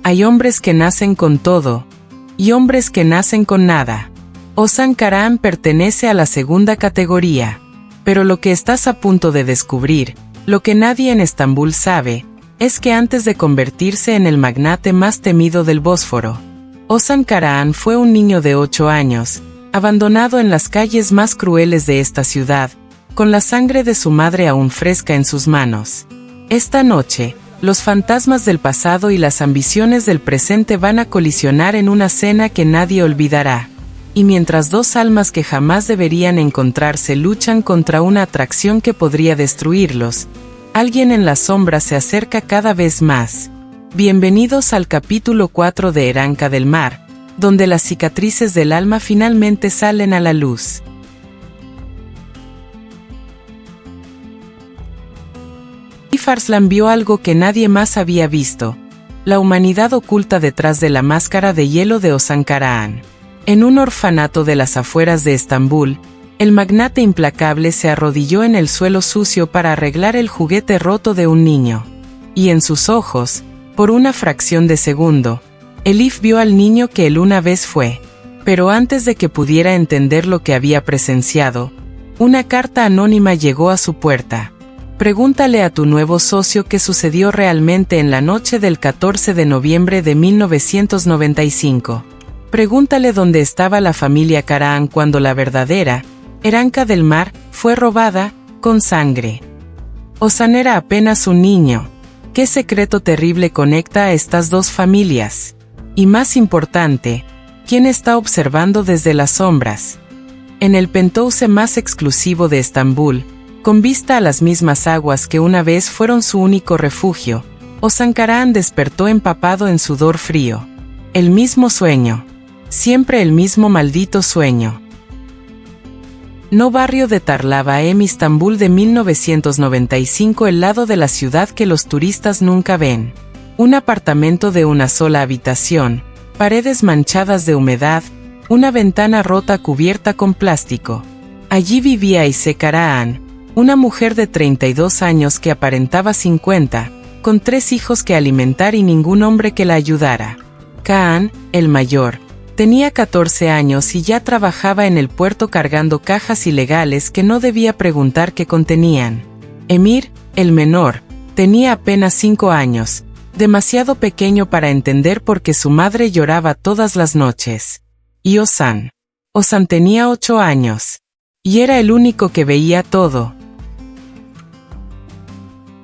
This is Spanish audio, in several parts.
Hay hombres que nacen con todo, y hombres que nacen con nada. Ozan Karahan pertenece a la segunda categoría. Pero lo que estás a punto de descubrir, lo que nadie en Estambul sabe, es que antes de convertirse en el magnate más temido del Bósforo, Ozan Karahan fue un niño de 8 años, abandonado en las calles más crueles de esta ciudad, con la sangre de su madre aún fresca en sus manos. Esta noche, los fantasmas del pasado y las ambiciones del presente van a colisionar en una cena que nadie olvidará. Y mientras dos almas que jamás deberían encontrarse luchan contra una atracción que podría destruirlos, alguien en la sombra se acerca cada vez más. Bienvenidos al capítulo 4 de Eranka del Mar, donde las cicatrices del alma finalmente salen a la luz. Farslan vio algo que nadie más había visto: la humanidad oculta detrás de la máscara de hielo de Ozan Karahan. En un orfanato de las afueras de Estambul, el magnate implacable se arrodilló en el suelo sucio para arreglar el juguete roto de un niño. Y en sus ojos, por una fracción de segundo, Elif vio al niño que él una vez fue. Pero antes de que pudiera entender lo que había presenciado, una carta anónima llegó a su puerta. Pregúntale a tu nuevo socio qué sucedió realmente en la noche del 14 de noviembre de 1995. Pregúntale dónde estaba la familia Karahan cuando la verdadera Eranka del Mar fue robada, con sangre. Ozan era apenas un niño. ¿Qué secreto terrible conecta a estas dos familias? Y más importante, ¿quién está observando desde las sombras? En el penthouse más exclusivo de Estambul, con vista a las mismas aguas que una vez fueron su único refugio, Ozan Karahan despertó empapado en sudor frío. El mismo sueño. Siempre el mismo maldito sueño. No barrio de Tarlava Estambul de 1995, el lado de la ciudad que los turistas nunca ven. Un apartamento de una sola habitación, paredes manchadas de humedad, una ventana rota cubierta con plástico. Allí vivía Aise Karahan, una mujer de 32 años que aparentaba 50, con 3 hijos que alimentar y ningún hombre que la ayudara. Kaan, el mayor, tenía 14 años y ya trabajaba en el puerto cargando cajas ilegales que no debía preguntar qué contenían. Emir, el menor, tenía apenas 5 años, demasiado pequeño para entender por qué su madre lloraba todas las noches. Y Ozan tenía 8 años. Y era el único que veía todo.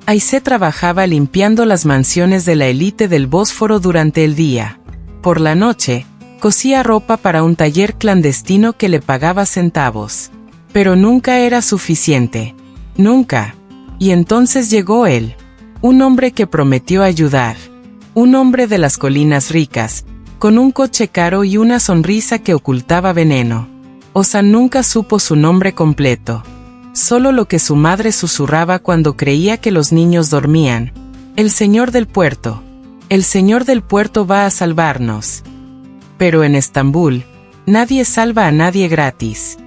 Aise trabajaba limpiando las mansiones de la élite del Bósforo durante el día. Por la noche, cosía ropa para un taller clandestino que le pagaba centavos. Pero nunca era suficiente. Nunca. Y entonces llegó él. Un hombre que prometió ayudar. Un hombre de las colinas ricas, con un coche caro y una sonrisa que ocultaba veneno. Ozan nunca supo su nombre completo. Solo lo que su madre susurraba cuando creía que los niños dormían. El señor del puerto. El señor del puerto va a salvarnos. Pero en Estambul, nadie salva a nadie gratis.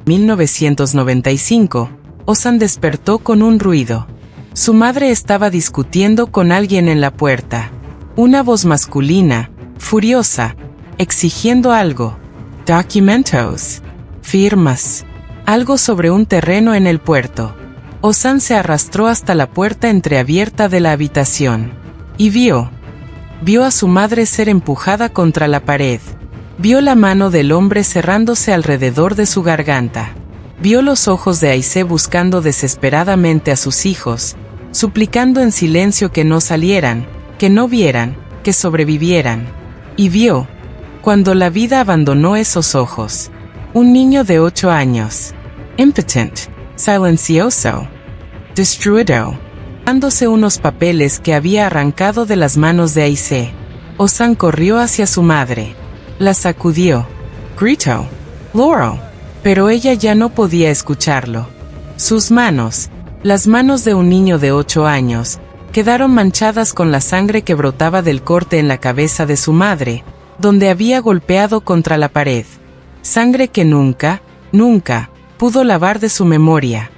En 1995, Ozan despertó con un ruido. Su madre estaba discutiendo con alguien en la puerta. Una voz masculina, furiosa, exigiendo algo. Documentos. Firmas. Algo sobre un terreno en el puerto. Ozan se arrastró hasta la puerta entreabierta de la habitación. Y vio a su madre ser empujada contra la pared. Vio la mano del hombre cerrándose alrededor de su garganta. Vio los ojos de Aise buscando desesperadamente a sus hijos, suplicando en silencio que no salieran, que no vieran, que sobrevivieran. Y vio, cuando la vida abandonó esos ojos, un niño de 8 años. Impotent, silencioso, destruido, dándose unos papeles que había arrancado de las manos de Aise. Ozan corrió hacia su madre. La sacudió. Gritó. Laurel. Pero ella ya no podía escucharlo. Sus manos, las manos de un niño de 8 años, quedaron manchadas con la sangre que brotaba del corte en la cabeza de su madre, donde había golpeado contra la pared. Sangre que nunca pudo lavar de su memoria.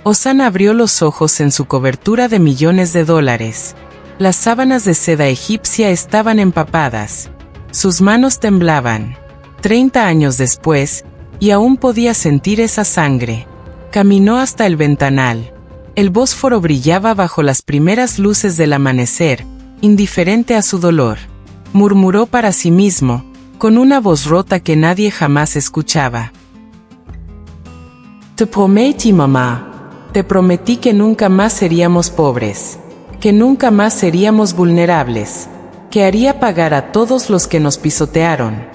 Osan abrió los ojos en su cobertura de millones de dólares. Las sábanas de seda egipcia estaban empapadas. Sus manos temblaban. 30 años después, y aún podía sentir esa sangre. Caminó hasta el ventanal. El Bósforo brillaba bajo las primeras luces del amanecer, indiferente a su dolor. Murmuró para sí mismo, con una voz rota que nadie jamás escuchaba. Te prometí, mamá. Te prometí que nunca más seríamos pobres, que nunca más seríamos vulnerables, que haría pagar a todos los que nos pisotearon.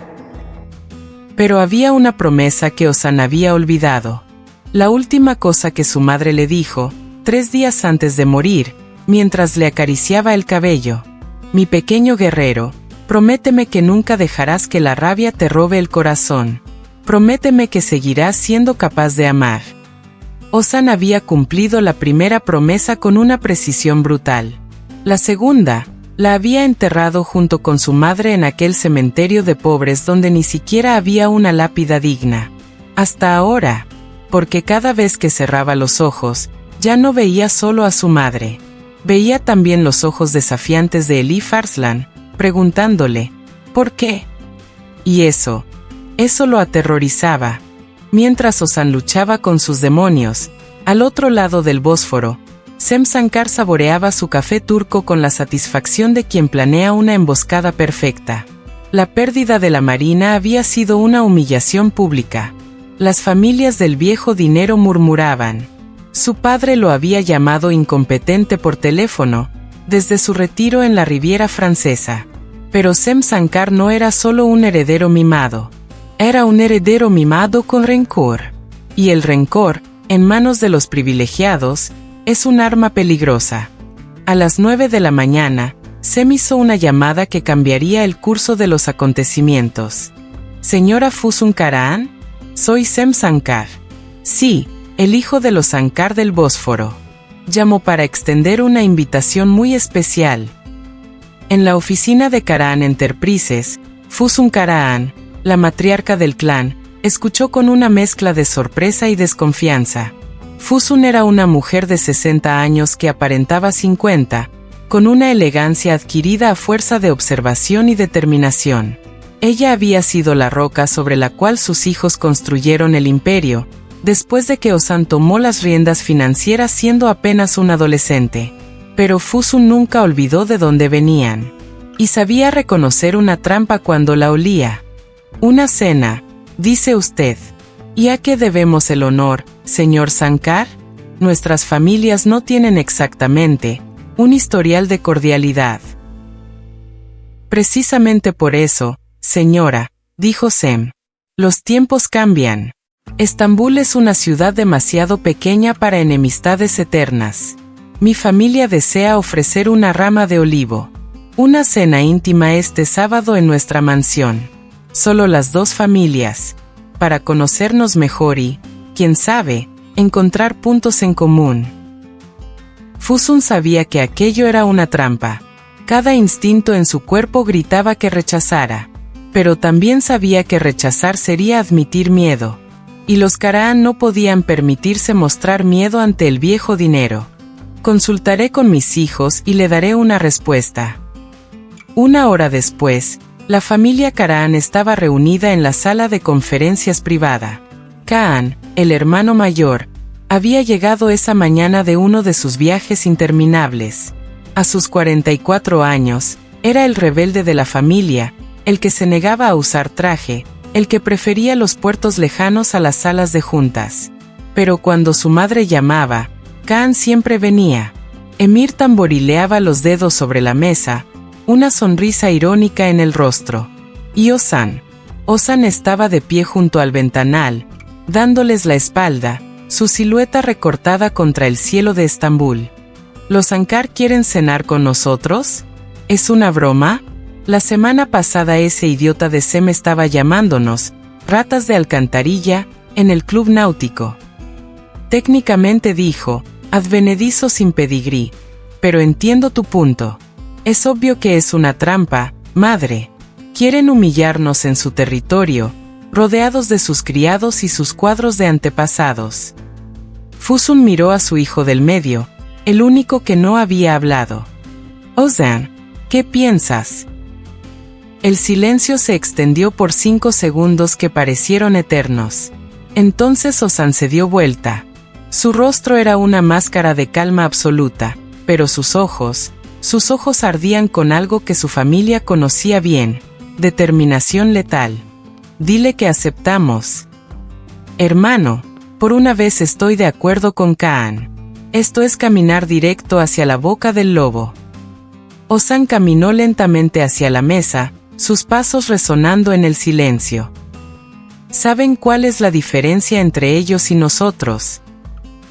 Pero había una promesa que Osan había olvidado. La última cosa que su madre le dijo, 3 días antes de morir, mientras le acariciaba el cabello. Mi pequeño guerrero, prométeme que nunca dejarás que la rabia te robe el corazón. Prométeme que seguirás siendo capaz de amar. Osan había cumplido la primera promesa con una precisión brutal. La segunda, la había enterrado junto con su madre en aquel cementerio de pobres donde ni siquiera había una lápida digna. Hasta ahora, porque cada vez que cerraba los ojos, ya no veía solo a su madre. Veía también los ojos desafiantes de Elif Arslan, preguntándole, ¿por qué? Y eso lo aterrorizaba. Mientras Osan luchaba con sus demonios, al otro lado del Bósforo, Sem Sankar saboreaba su café turco con la satisfacción de quien planea una emboscada perfecta. La pérdida de la marina había sido una humillación pública. Las familias del viejo dinero murmuraban. Su padre lo había llamado incompetente por teléfono, desde su retiro en la Riviera Francesa. Pero Sem Sankar no era solo un heredero mimado. Era un heredero mimado con rencor. Y el rencor, en manos de los privilegiados, es un arma peligrosa. A las 9 de la mañana, Sem hizo una llamada que cambiaría el curso de los acontecimientos. Señora Fusun Karahan, soy Sem Sankar. Sí, el hijo de los Sankar del Bósforo. Llamo para extender una invitación muy especial. En la oficina de Karahan Enterprises, Fusun Karahan, la matriarca del clan, escuchó con una mezcla de sorpresa y desconfianza. Fusun era una mujer de 60 años que aparentaba 50, con una elegancia adquirida a fuerza de observación y determinación. Ella había sido la roca sobre la cual sus hijos construyeron el imperio, después de que Osan tomó las riendas financieras siendo apenas un adolescente. Pero Fusun nunca olvidó de dónde venían. Y sabía reconocer una trampa cuando la olía. Una cena, dice usted. ¿Y a qué debemos el honor, señor Sankar? Nuestras familias no tienen exactamente un historial de cordialidad. Precisamente por eso, señora, dijo Sem. Los tiempos cambian. Estambul es una ciudad demasiado pequeña para enemistades eternas. Mi familia desea ofrecer una rama de olivo. Una cena íntima este sábado en nuestra mansión. Solo las 2 familias, para conocernos mejor y, quién sabe, encontrar puntos en común. Fusun sabía que aquello era una trampa. Cada instinto en su cuerpo gritaba que rechazara, pero también sabía que rechazar sería admitir miedo. Y los Karahan no podían permitirse mostrar miedo ante el viejo dinero. Consultaré con mis hijos y le daré una respuesta. 1 hora después, la familia Karahan estaba reunida en la sala de conferencias privada. Kaan, el hermano mayor, había llegado esa mañana de uno de sus viajes interminables. A sus 44 años, era el rebelde de la familia, el que se negaba a usar traje, el que prefería los puertos lejanos a las salas de juntas. Pero cuando su madre llamaba, Kaan siempre venía. Emir tamborileaba los dedos sobre la mesa, una sonrisa irónica en el rostro. Y Osan estaba de pie junto al ventanal, dándoles la espalda, su silueta recortada contra el cielo de Estambul. ¿Los Sankar quieren cenar con nosotros? ¿Es una broma? La semana pasada ese idiota de Sem estaba llamándonos ratas de alcantarilla en el club náutico. Técnicamente dijo, advenedizo sin pedigrí, pero entiendo tu punto. Es obvio que es una trampa, madre. Quieren humillarnos en su territorio, rodeados de sus criados y sus cuadros de antepasados. Fusun miró a su hijo del medio, el único que no había hablado. Ozan, ¿qué piensas? El silencio se extendió por 5 segundos que parecieron eternos. Entonces Ozan se dio vuelta. Su rostro era una máscara de calma absoluta, pero sus ojos ardían con algo que su familia conocía bien: determinación letal. Dile que aceptamos. Hermano, por una vez estoy de acuerdo con Kaan. Esto es caminar directo hacia la boca del lobo. Ozan caminó lentamente hacia la mesa, sus pasos resonando en el silencio. ¿Saben cuál es la diferencia entre ellos y nosotros?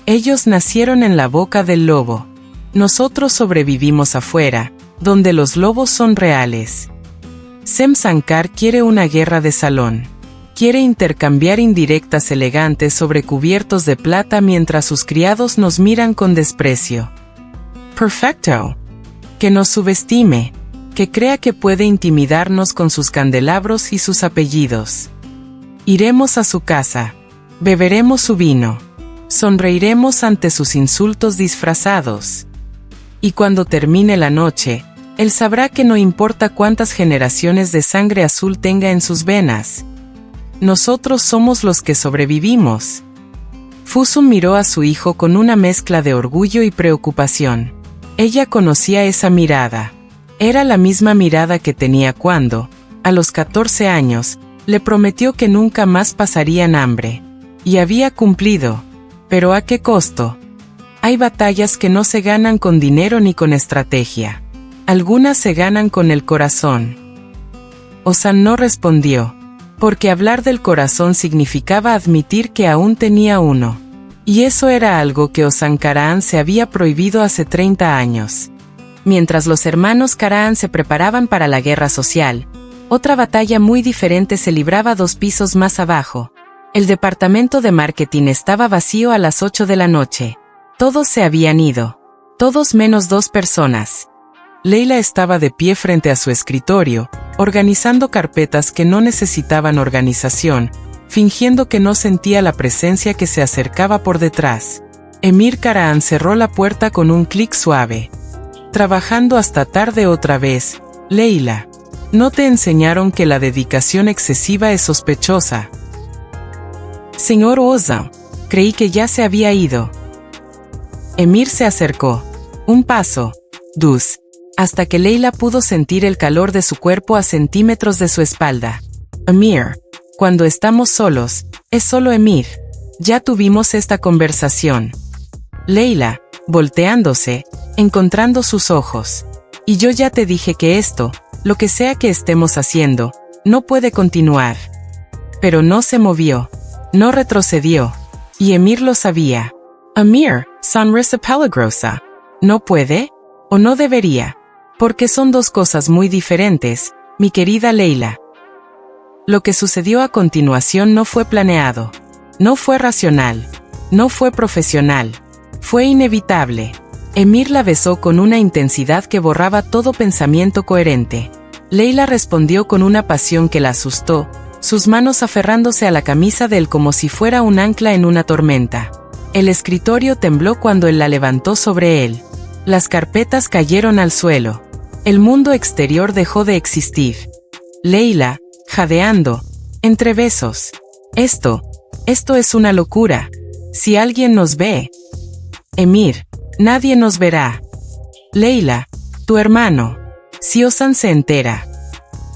Ellos nacieron en la boca del lobo. Nosotros sobrevivimos afuera, donde los lobos son reales. Sem Sankar quiere una guerra de salón. Quiere intercambiar indirectas elegantes sobre cubiertos de plata mientras sus criados nos miran con desprecio. Perfecto. Que nos subestime, que crea que puede intimidarnos con sus candelabros y sus apellidos. Iremos a su casa. Beberemos su vino. Sonreiremos ante sus insultos disfrazados. Y cuando termine la noche, él sabrá que no importa cuántas generaciones de sangre azul tenga en sus venas. Nosotros somos los que sobrevivimos. Fusun miró a su hijo con una mezcla de orgullo y preocupación. Ella conocía esa mirada. Era la misma mirada que tenía cuando, a los 14 años, le prometió que nunca más pasarían hambre. Y había cumplido. ¿Pero a qué costo? Hay batallas que no se ganan con dinero ni con estrategia. Algunas se ganan con el corazón. Ozan no respondió, porque hablar del corazón significaba admitir que aún tenía uno. Y eso era algo que Ozan Karahan se había prohibido hace 30 años. Mientras los hermanos Karahan se preparaban para la guerra social, otra batalla muy diferente se libraba 2 pisos más abajo. El departamento de marketing estaba vacío a las 8 de la noche. Todos se habían ido. Todos menos 2 personas. Leila estaba de pie frente a su escritorio, organizando carpetas que no necesitaban organización, fingiendo que no sentía la presencia que se acercaba por detrás. Emir Karahan cerró la puerta con un clic suave. Trabajando hasta tarde otra vez, Leila. ¿No te enseñaron que la dedicación excesiva es sospechosa? Señor Ozan, creí que ya se había ido. Emir se acercó. Un paso, 2, hasta que Leila pudo sentir el calor de su cuerpo a centímetros de su espalda. Emir, cuando estamos solos, es solo Emir. Ya tuvimos esta conversación. Leila, volteándose, encontrando sus ojos. Y yo ya te dije que esto, lo que sea que estemos haciendo, no puede continuar. Pero no se movió. No retrocedió. Y Emir lo sabía. Emir, sonrisa peligrosa. ¿No puede? ¿O no debería? Porque son 2 cosas muy diferentes, mi querida Leila. Lo que sucedió a continuación no fue planeado. No fue racional. No fue profesional. Fue inevitable. Emir la besó con una intensidad que borraba todo pensamiento coherente. Leila respondió con una pasión que la asustó, sus manos aferrándose a la camisa de él como si fuera un ancla en una tormenta. El escritorio tembló cuando él la levantó sobre él. Las carpetas cayeron al suelo. El mundo exterior dejó de existir. Leila, jadeando, entre besos. Esto es una locura. Si alguien nos ve. Emir, nadie nos verá. Leila, tu hermano. Si Ozan se entera.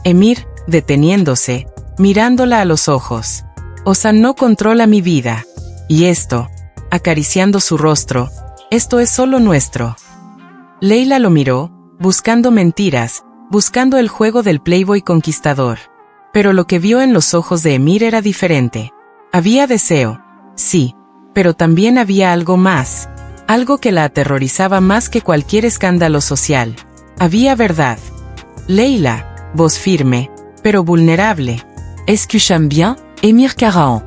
Emir, deteniéndose, mirándola a los ojos. Ozan no controla mi vida. Y esto, acariciando su rostro, esto es solo nuestro. Leila lo miró, buscando mentiras, buscando el juego del playboy conquistador. Pero lo que vio en los ojos de Emir era diferente. Había deseo, sí, pero también había algo más. Algo que la aterrorizaba más que cualquier escándalo social. Había verdad. Leila, voz firme, pero vulnerable. Escuchan bien, Emir Karahan.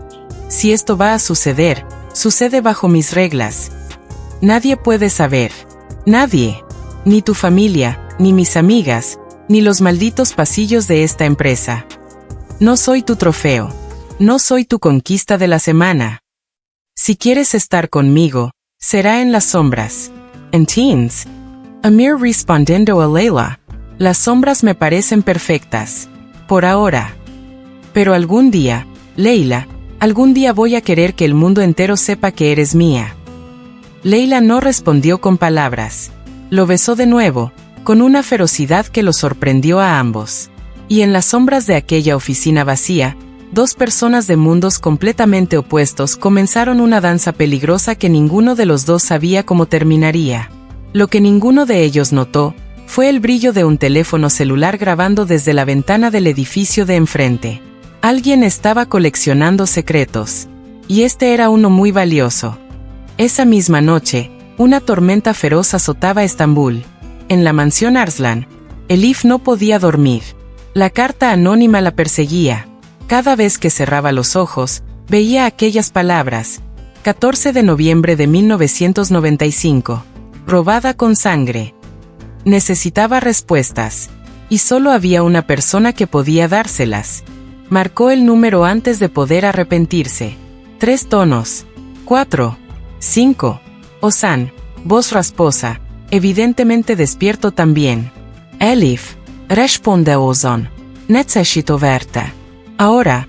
Si esto va a suceder, sucede bajo mis reglas. Nadie puede saber. Nadie. Ni tu familia, ni mis amigas, ni los malditos pasillos de esta empresa. No soy tu trofeo. No soy tu conquista de la semana. Si quieres estar conmigo, será en las sombras. En Teens. Amir respondiendo a Layla. Las sombras me parecen perfectas. Por ahora. Pero algún día, Layla, algún día voy a querer que el mundo entero sepa que eres mía. Layla no respondió con palabras. Lo besó de nuevo, con una ferocidad que lo sorprendió a ambos. Y en las sombras de aquella oficina vacía, dos personas de mundos completamente opuestos comenzaron una danza peligrosa que ninguno de los dos sabía cómo terminaría. Lo que ninguno de ellos notó fue el brillo de un teléfono celular grabando desde la ventana del edificio de enfrente. Alguien estaba coleccionando secretos. Y este era uno muy valioso. Esa misma noche, una tormenta feroz azotaba Estambul. En la mansión Arslan, Elif no podía dormir. La carta anónima la perseguía. Cada vez que cerraba los ojos, veía aquellas palabras. 14 de noviembre de 1995. Robada con sangre. Necesitaba respuestas. Y solo había una persona que podía dárselas. Marcó el número antes de poder arrepentirse. 3 tonos. 4. 5. Ozan, voz rasposa, evidentemente despierto también. Elif, responde Ozan. Necesito verte. Ahora.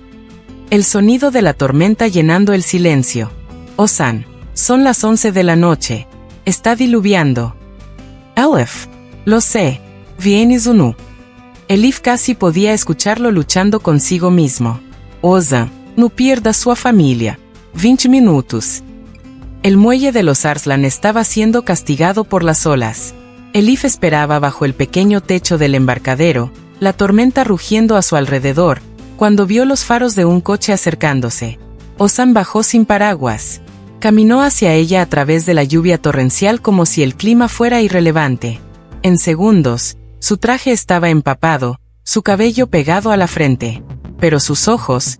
El sonido de la tormenta llenando el silencio. Ozan, son las 11 de la noche. Está diluviando. Elif, lo sé. Vienes o no. Elif casi podía escucharlo luchando consigo mismo. Ozan, no pierda sua familia. 20 minutos. El muelle de los Arslan estaba siendo castigado por las olas. Elif esperaba bajo el pequeño techo del embarcadero, la tormenta rugiendo a su alrededor, cuando vio los faros de un coche acercándose. Ozan bajó sin paraguas. Caminó hacia ella a través de la lluvia torrencial como si el clima fuera irrelevante. En segundos, su traje estaba empapado, su cabello pegado a la frente. Pero sus ojos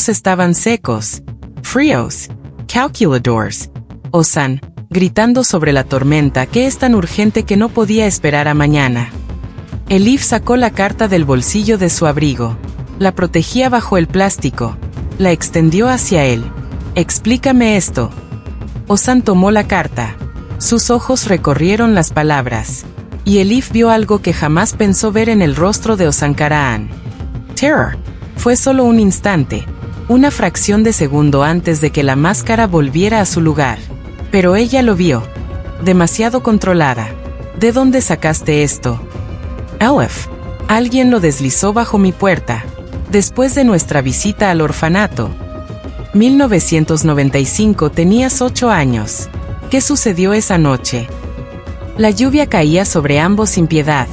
estaban secos. Fríos. Calculadors. Ozan, gritando sobre la tormenta que es tan urgente que no podía esperar a mañana. Elif sacó la carta del bolsillo de su abrigo. La protegía bajo el plástico. La extendió hacia él. Explícame esto. Ozan tomó la carta. Sus ojos recorrieron las palabras. Y Elif vio algo que jamás pensó ver en el rostro de Osankarahan. Terror. Fue solo un instante. Una fracción de segundo antes de que la máscara volviera a su lugar. Pero ella lo vio. Demasiado controlada. ¿De dónde sacaste esto? Elif. Alguien lo deslizó bajo mi puerta. Después de nuestra visita al orfanato. 1995 tenías 8 años. ¿Qué sucedió esa noche? La lluvia caía sobre ambos sin piedad.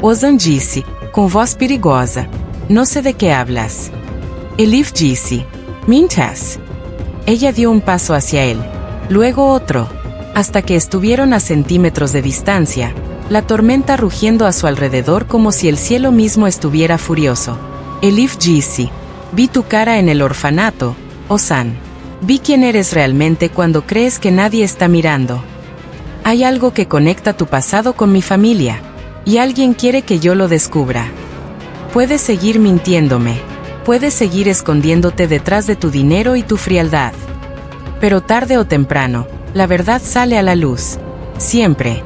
Ozan disse, con voz perigosa. No sé de qué hablas. Elif disse, mintas. Ella dio un paso hacia él, luego otro, hasta que estuvieron a centímetros de distancia, la tormenta rugiendo a su alrededor como si el cielo mismo estuviera furioso. Elif disse, vi tu cara en el orfanato, Ozan. Vi quién eres realmente cuando crees que nadie está mirando. Hay algo que conecta tu pasado con mi familia, y alguien quiere que yo lo descubra. Puedes seguir mintiéndome. Puedes seguir escondiéndote detrás de tu dinero y tu frialdad. Pero tarde o temprano, la verdad sale a la luz. Siempre.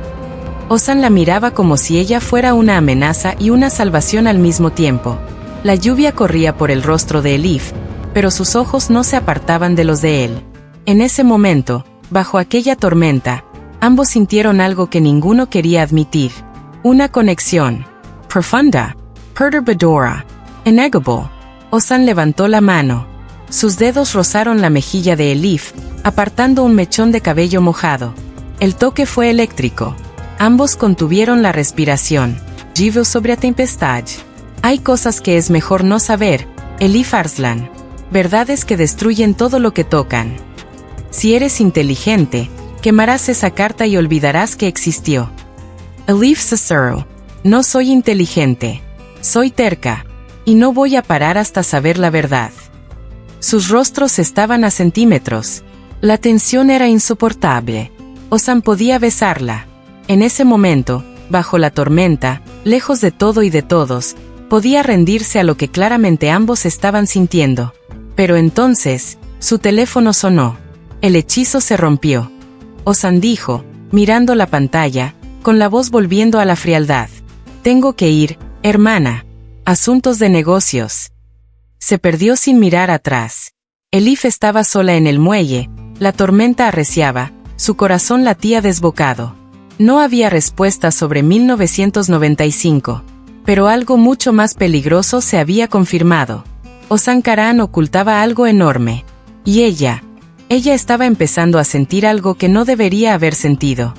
Ozan la miraba como si ella fuera una amenaza y una salvación al mismo tiempo. La lluvia corría por el rostro de Elif, pero sus ojos no se apartaban de los de él. En ese momento, bajo aquella tormenta, ambos sintieron algo que ninguno quería admitir. Una conexión. Profunda. Perturbadora. Innegable. Ozan levantó la mano. Sus dedos rozaron la mejilla de Elif, apartando un mechón de cabello mojado. El toque fue eléctrico. Ambos contuvieron la respiración. Vivo sobre a tempestade. Hay cosas que es mejor no saber, Elif Arslan. Verdades que destruyen todo lo que tocan. Si eres inteligente, quemarás esa carta y olvidarás que existió. Elif Cicero. No soy inteligente. Soy terca. Y no voy a parar hasta saber la verdad. Sus rostros estaban a centímetros. La tensión era insoportable. Ozan podía besarla. En ese momento, bajo la tormenta, lejos de todo y de todos, podía rendirse a lo que claramente ambos estaban sintiendo. Pero entonces, su teléfono sonó. El hechizo se rompió. Osan dijo, mirando la pantalla, con la voz volviendo a la frialdad. Tengo que ir, hermana. Asuntos de negocios. Se perdió sin mirar atrás. Elif estaba sola en el muelle, la tormenta arreciaba, su corazón latía desbocado. No había respuesta sobre 1995, pero algo mucho más peligroso se había confirmado. Osankaran ocultaba algo enorme. Y ella estaba empezando a sentir algo que no debería haber sentido.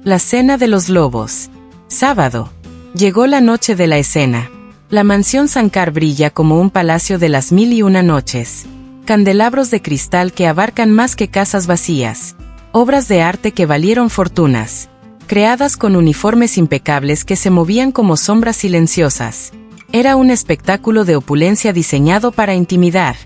La cena de los lobos. Sábado. Llegó la noche de la escena. La mansión Sankar brilla como un palacio de las 1001 noches. Candelabros de cristal que abarcan más que casas vacías. Obras de arte que valieron fortunas. Creadas con uniformes impecables que se movían como sombras silenciosas. Era un espectáculo de opulencia diseñado para intimidar,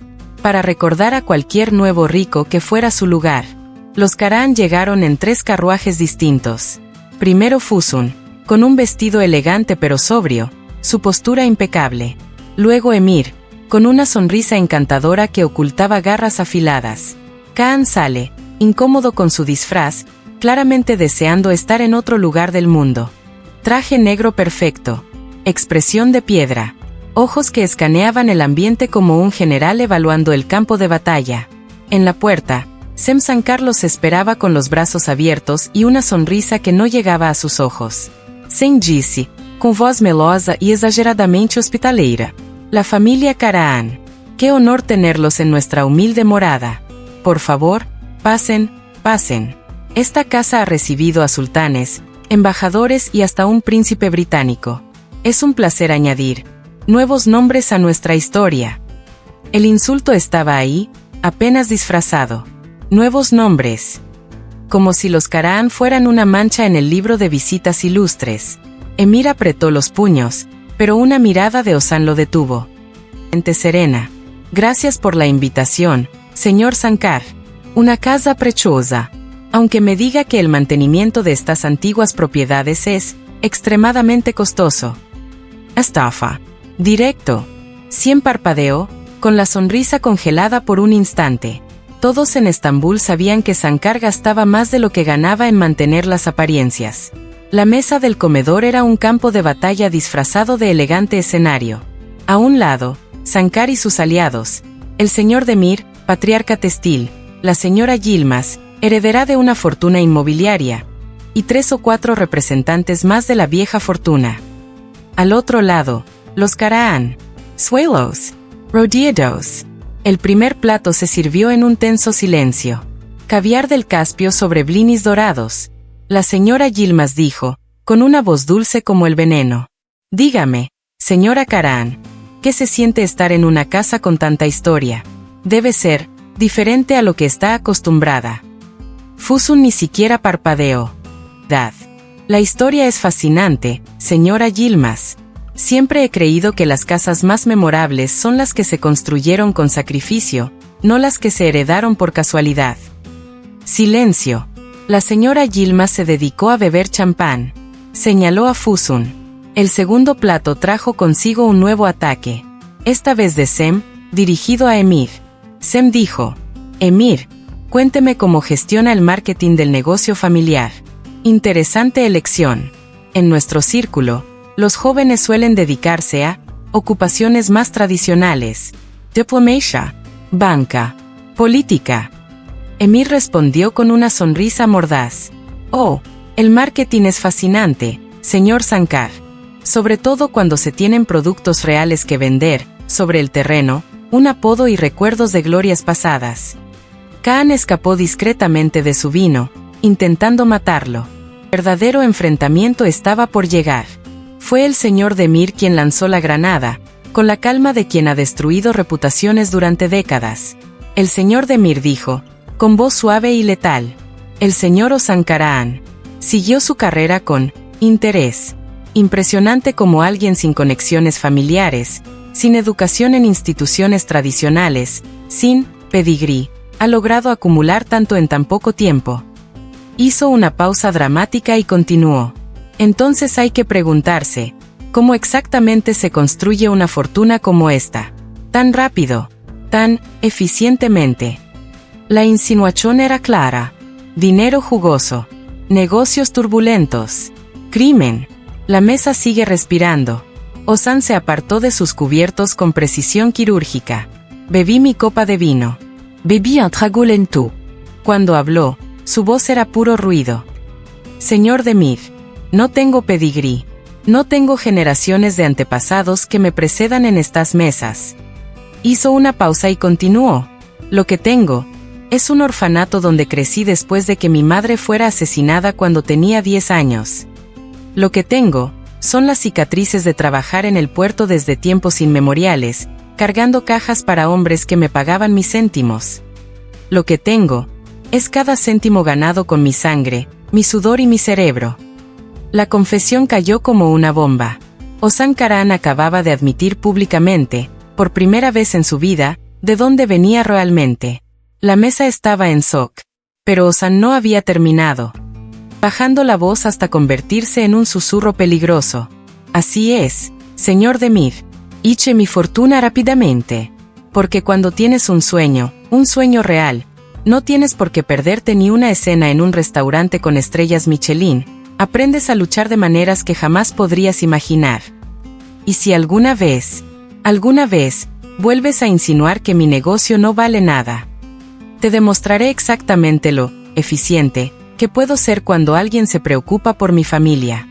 para recordar a cualquier nuevo rico que fuera su lugar. Los Karan llegaron en 3 carruajes distintos. Primero Fusun, con un vestido elegante pero sobrio, su postura impecable. Luego Emir, con una sonrisa encantadora que ocultaba garras afiladas. Kaan sale, incómodo con su disfraz, claramente deseando estar en otro lugar del mundo. Traje negro perfecto. Expresión de piedra. Ojos que escaneaban el ambiente como un general evaluando el campo de batalla. En la puerta, Sem Sankar los esperaba con los brazos abiertos y una sonrisa que no llegaba a sus ojos. Sem disse, com voz melosa y exageradamente hospitaleira. La familia Karaan. Qué honor tenerlos en nuestra humilde morada. Por favor, pasen, pasen. Esta casa ha recibido a sultanes, embajadores y hasta un príncipe británico. Es un placer añadir nuevos nombres a nuestra historia. El insulto estaba ahí, apenas disfrazado. Nuevos nombres. Como si los Karaan fueran una mancha en el libro de visitas ilustres. Emir apretó los puños, pero una mirada de Osan lo detuvo. Mente serena. Gracias por la invitación, señor Sankar. Una casa preciosa. Aunque me diga que el mantenimiento de estas antiguas propiedades es extremadamente costoso. Estafa. Directo. Siem parpadeó, con la sonrisa congelada por un instante. Todos en Estambul sabían que Sankar gastaba más de lo que ganaba en mantener las apariencias. La mesa del comedor era un campo de batalla disfrazado de elegante escenario. A un lado, Sankar y sus aliados, el señor Demir, patriarca textil, la señora Yilmaz, heredera de una fortuna inmobiliaria, y 3 o 4 representantes más de la vieja fortuna. Al otro lado, los Karaan, suelos, rodeados. El primer plato se sirvió en un tenso silencio. Caviar del Caspio sobre blinis dorados. La señora Yilmaz dijo, con una voz dulce como el veneno. Dígame, señora Karaan, ¿qué se siente estar en una casa con tanta historia? Debe ser diferente a lo que está acostumbrada. Fusun ni siquiera parpadeó. Dad. La historia es fascinante, señora Yilmaz. Siempre he creído que las casas más memorables son las que se construyeron con sacrificio, no las que se heredaron por casualidad. Silencio. La señora Yilmaz se dedicó a beber champán. Señaló a Fusun. El segundo plato trajo consigo un nuevo ataque. Esta vez de Sem, dirigido a Emir. Sem dijo, Emir, cuénteme cómo gestiona el marketing del negocio familiar. Interesante elección. En nuestro círculo, los jóvenes suelen dedicarse a ocupaciones más tradicionales. Diplomacia, banca, política. Emir respondió con una sonrisa mordaz. Oh, el marketing es fascinante, señor Sankar. Sobre todo cuando se tienen productos reales que vender, sobre el terreno, un apodo y recuerdos de glorias pasadas. Kaan escapó discretamente de su vino, intentando matarlo. El verdadero enfrentamiento estaba por llegar. Fue el señor Demir quien lanzó la granada, con la calma de quien ha destruido reputaciones durante décadas. El señor Demir dijo, con voz suave y letal. El señor Osankaraan siguió su carrera con interés. Impresionante como alguien sin conexiones familiares, sin educación en instituciones tradicionales, sin pedigrí, ha logrado acumular tanto en tan poco tiempo. Hizo una pausa dramática y continuó. Entonces hay que preguntarse, ¿cómo exactamente se construye una fortuna como esta? Tan rápido, tan eficientemente. La insinuación era clara. Dinero jugoso. Negocios turbulentos. Crimen. La mesa sigue respirando. Ozan se apartó de sus cubiertos con precisión quirúrgica. Bebí mi copa de vino. Bebí un trago lento. Cuando habló, su voz era puro ruido. Señor Demir, no tengo pedigrí. No tengo generaciones de antepasados que me precedan en estas mesas. Hizo una pausa y continuó. Lo que tengo es un orfanato donde crecí después de que mi madre fuera asesinada cuando tenía 10 años. Lo que tengo son las cicatrices de trabajar en el puerto desde tiempos inmemoriales, cargando cajas para hombres que me pagaban mis céntimos. Lo que tengo es cada céntimo ganado con mi sangre, mi sudor y mi cerebro. La confesión cayó como una bomba. Ozan Karahan acababa de admitir públicamente, por primera vez en su vida, de dónde venía realmente. La mesa estaba en shock. Pero Ozan no había terminado, bajando la voz hasta convertirse en un susurro peligroso. Así es, señor Demir. Hice mi fortuna rápidamente. Porque cuando tienes un sueño real, no tienes por qué perderte ni una escena en un restaurante con estrellas Michelin. Aprendes a luchar de maneras que jamás podrías imaginar. Y si alguna vez, vuelves a insinuar que mi negocio no vale nada, te demostraré exactamente lo eficiente que puedo ser cuando alguien se preocupa por mi familia.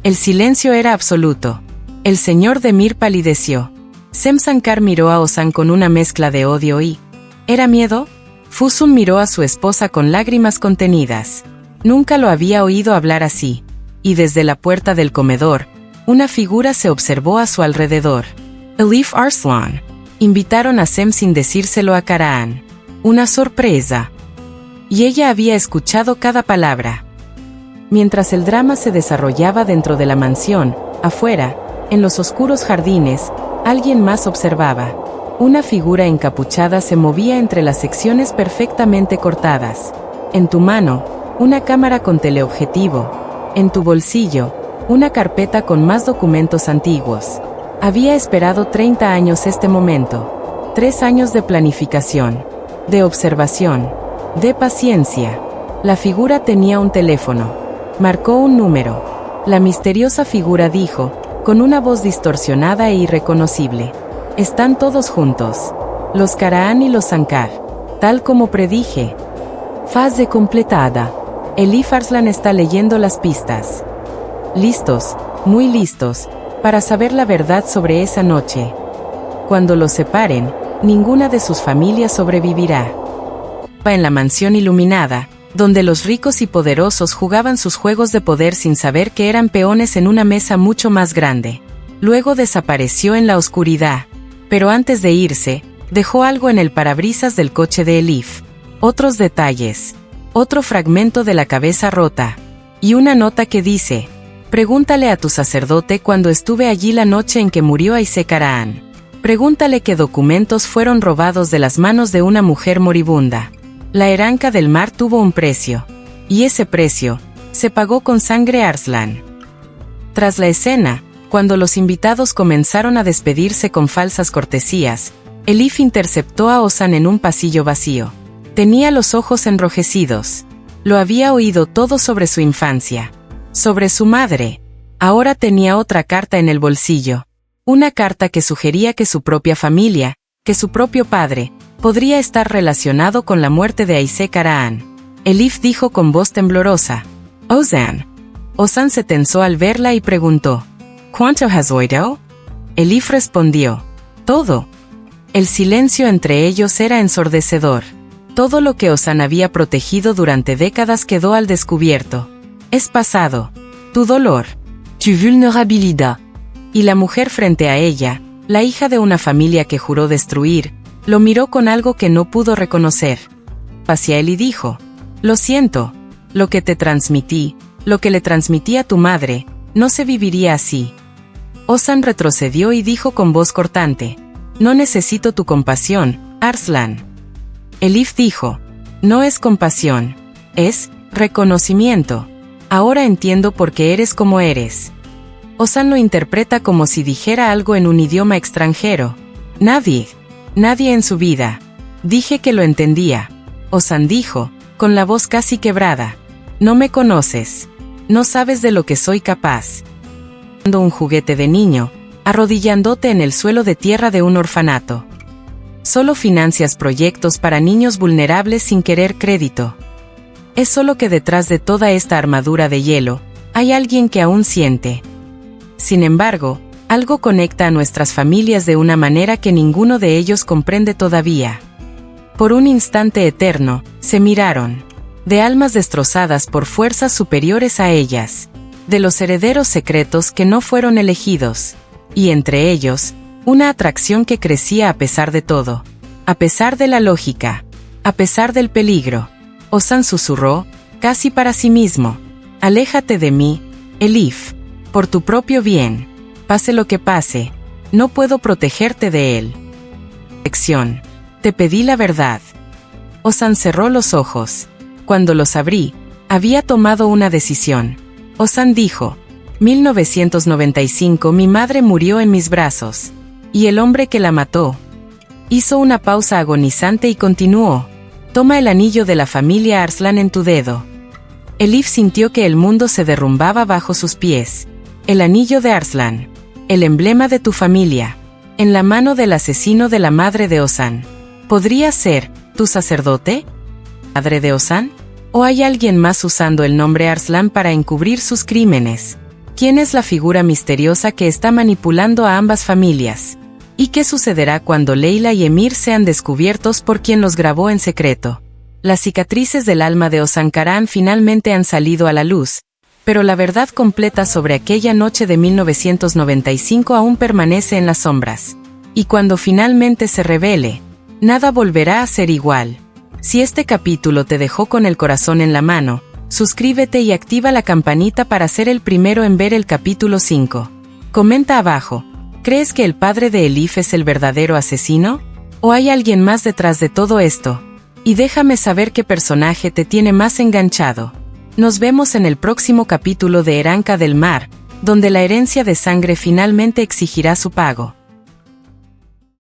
El silencio era absoluto. El señor Demir palideció. Sem Sankar miró a Ozan con una mezcla de odio y... ¿era miedo? Fusun miró a su esposa con lágrimas contenidas. Nunca lo había oído hablar así. Y desde la puerta del comedor, una figura se observó a su alrededor. Elif Arslan. Invitaron a Sem sin decírselo a Karahan. Una sorpresa. Y ella había escuchado cada palabra. Mientras el drama se desarrollaba dentro de la mansión, afuera, en los oscuros jardines, alguien más observaba. Una figura encapuchada se movía entre las secciones perfectamente cortadas. En tu mano, una cámara con teleobjetivo. En tu bolsillo, una carpeta con más documentos antiguos. Había esperado 30 años este momento. 3 años de planificación, de observación, de paciencia. La figura tenía un teléfono. Marcó un número. La misteriosa figura dijo, con una voz distorsionada e irreconocible: están todos juntos. Los Karahan y los Sankar. Tal como predije. Fase completada. Elif Arslan está leyendo las pistas. Listos, muy listos, para saber la verdad sobre esa noche. Cuando los separen, ninguna de sus familias sobrevivirá. En la mansión iluminada, donde los ricos y poderosos jugaban sus juegos de poder sin saber que eran peones en una mesa mucho más grande. Luego desapareció en la oscuridad. Pero antes de irse, dejó algo en el parabrisas del coche de Elif. Otros detalles. Otro fragmento de la cabeza rota. Y una nota que dice: pregúntale a tu sacerdote cuando estuve allí la noche en que murió Aisé Karahan. Pregúntale qué documentos fueron robados de las manos de una mujer moribunda. La Heranca del Mar tuvo un precio. Y ese precio se pagó con sangre Arslan. Tras la escena, cuando los invitados comenzaron a despedirse con falsas cortesías, Elif interceptó a Ozan en un pasillo vacío. Tenía los ojos enrojecidos. Lo había oído todo sobre su infancia. Sobre su madre. Ahora tenía otra carta en el bolsillo. Una carta que sugería que su propia familia, que su propio padre, podría estar relacionado con la muerte de Aisé Karahan. Elif dijo con voz temblorosa: Ozan. Ozan se tensó al verla y preguntó: ¿Cuánto has oído? Elif respondió: todo. El silencio entre ellos era ensordecedor. Todo lo que Ozan había protegido durante décadas quedó al descubierto. Es pasado. Tu dolor. Tu vulnerabilidad. Y la mujer frente a ella, la hija de una familia que juró destruir, lo miró con algo que no pudo reconocer. Hacia él y dijo: lo siento. Lo que te transmití, lo que le transmití a tu madre, no se viviría así. Ozan retrocedió y dijo con voz cortante: no necesito tu compasión, Arslan. Elif dijo: no es compasión, es reconocimiento. Ahora entiendo por qué eres como eres. Ozan lo interpreta como si dijera algo en un idioma extranjero. Nadie en su vida. Dije que lo entendía. Ozan dijo, con la voz casi quebrada. No me conoces. No sabes de lo que soy capaz. Un juguete de niño, arrodillándote en el suelo de tierra de un orfanato. Solo financias proyectos para niños vulnerables sin querer crédito. Es solo que detrás de toda esta armadura de hielo, hay alguien que aún siente. Sin embargo, algo conecta a nuestras familias de una manera que ninguno de ellos comprende todavía. Por un instante eterno, se miraron. De almas destrozadas por fuerzas superiores a ellas. De los herederos secretos que no fueron elegidos. Y entre ellos, una atracción que crecía a pesar de todo. A pesar de la lógica. A pesar del peligro. Ozan susurró, casi para sí mismo. Aléjate de mí, Elif. Por tu propio bien. Pase lo que pase. No puedo protegerte de él. Lección. Te pedí la verdad. Ozan cerró los ojos. Cuando los abrí, había tomado una decisión. Ozan dijo, 1995 mi madre murió en mis brazos. Y el hombre que la mató. Hizo una pausa agonizante y continuó. Toma el anillo de la familia Arslan en tu dedo. Elif sintió que el mundo se derrumbaba bajo sus pies. El anillo de Arslan. El emblema de tu familia. En la mano del asesino de la madre de Ozan. ¿Podría ser tu sacerdote? ¿Madre de Ozan? ¿O hay alguien más usando el nombre Arslan para encubrir sus crímenes? ¿Quién es la figura misteriosa que está manipulando a ambas familias? ¿Y qué sucederá cuando Leila y Emir sean descubiertos por quien los grabó en secreto? Las cicatrices del alma de Ozan Karahan finalmente han salido a la luz, pero la verdad completa sobre aquella noche de 1995 aún permanece en las sombras. Y cuando finalmente se revele, nada volverá a ser igual. Si este capítulo te dejó con el corazón en la mano, suscríbete y activa la campanita para ser el primero en ver el capítulo 5. Comenta abajo, ¿crees que el padre de Elif es el verdadero asesino? ¿O hay alguien más detrás de todo esto? Y déjame saber qué personaje te tiene más enganchado. Nos vemos en el próximo capítulo de Heranka del Mar, donde la herencia de sangre finalmente exigirá su pago.